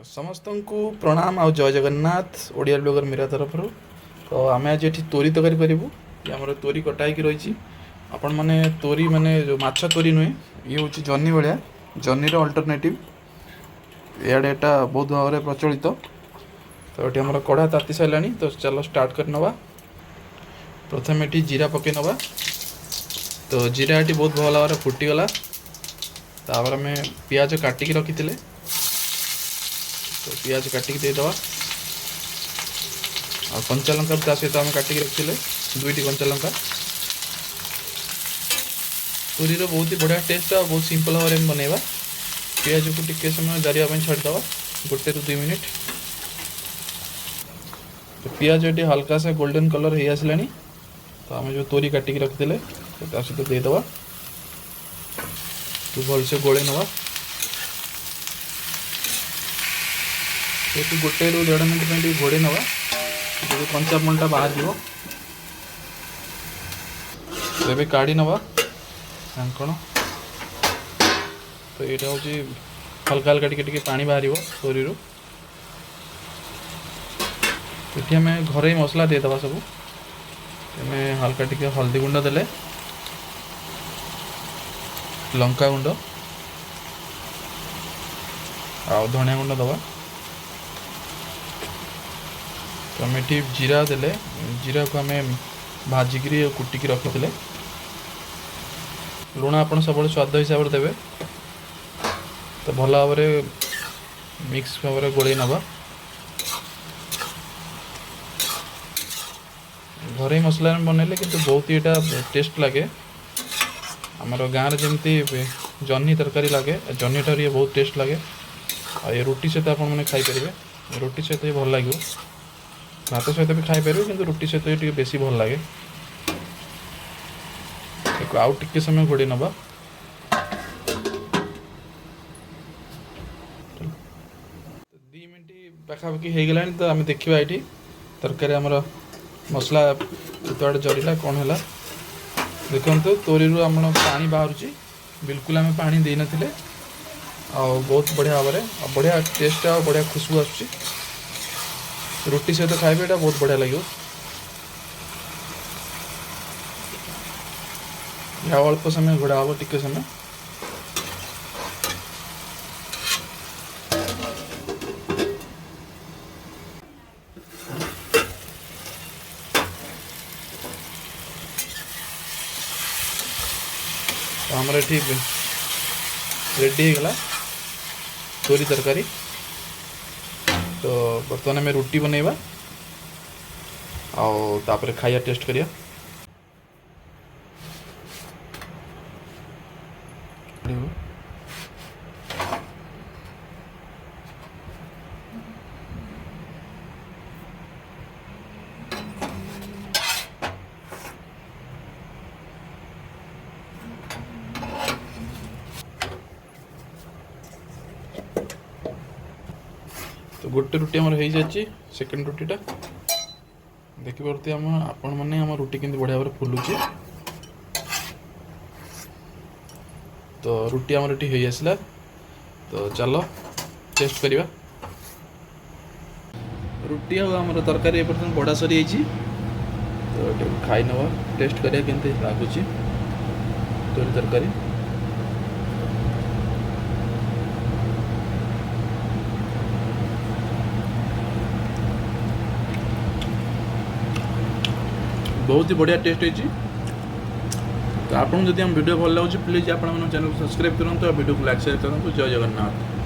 समस्त को प्रणाम आ जय जगन्नाथ ओडिया ब्लॉगर मेरा तरफ तो आम आज ये तोरी तरकारी करूँ ये आम तोरी कटा हो रही आपण मैंने तोरी माने जो माछ तोरी नुहे ये हूँ जन्नी भाया जन्नीर अल्टरनेटिव इे बहुत भाव में प्रचलित तो ये आम कड़ा ताती सारा तो चलो स्टार्ट कर नवा प्रथम ये जीरा पकई नवा तो जीरा ये बहुत भल भाव में फुटीगला तापर आम पियाज काटिकी रखी तो पियाज काटिकी देदेवा और कंचा लंका ता सहित आम काटिकी रखी दुईटी कंचा लंका तोरीर बहुत ही बढ़िया टेस्ट और बहुत सिंपल भाव में बनवा पियाज को टिके समय जारिया छाड़ीदे गोटे रु 2 मिनिट तो पियाज ये हल्का सा गोल्डन कलर हो आसला तो आम जो तोरी काटिकी रखी तो सहित देदेवा तो भलसे गोले नवा तो गोटे रु 1.5 मिनिट घोड़े नवा जो कंचापणटा बाहर जीव तो काढ़ी नवा ढांकण तो यहाँ हूँ हल्का हल्का टिके पानी बाहर तोरी ये आम घर ही मसला देदेवा सब आम हल्का टिके हल्दी गुंड देले लंका गुंड आ धनिया गुंड दवा तो आम ये जीरा देले जीरा को आम भाजिकी कुटिकी रखी लुण आप सब स्वाद हिसाब से देवे तो भल भाव मिक्स भाव में गोल नवा घर ही मसला बनइले कि बहुत ही टेस्ट लगे आमर गाँव जमी जन्नी तरकारी लगे जन्नी ठार ये बहुत टेस्ट लगे आ ये रुटी सहित आप खाईपर रुटी सहित ये भल लगे भात सहित भी खाईपर कि रुटी सहित ये बेसी भल लगे आउ टिके समय घोड़े नवा तो 2 मिनट पाखापाखि हो गला तो आम देखा ये तरकारी आमर मसला जो जरिला कौन है देखो तोरी आम पानी बाहर बिल्कुल आम पानी दे नथिले आ बहुत बढ़िया भाव में बढ़िया टेस्ट आ बढ़िया खुशबू आसुची रुटी सहित खाइबे एटा बहुत बढ़िया लगे या अल्प समय घोड़ा हम टिके समय तो हमारे ये रेडी होगला तोरी तरकारी तो बर्तमान आम रुटी बनइबा आउे खाया टेस्ट करिया तो गोटे रुटी आमर हो जाए सेकेंड रुटीटा देखिए आम आपण मैंने आम रुटी के बढ़िया भाव फुलुची तो रुटी आमर ये हो आसला तो चलो टेस्ट करिया रुटी आमर तरकारी एपर्तन बड़ा सरी तो खाई नवा टेस्ट करिया केमती लगुच तोरी तरकारी बहुत ही बढ़िया टेस्ट होती तो आपको जब हम वीडियो भल लगे प्लीज आप चैनल को सब्सक्राइब करूँ वीडियो को लाइक शेयर करूँ जय जगन्नाथ।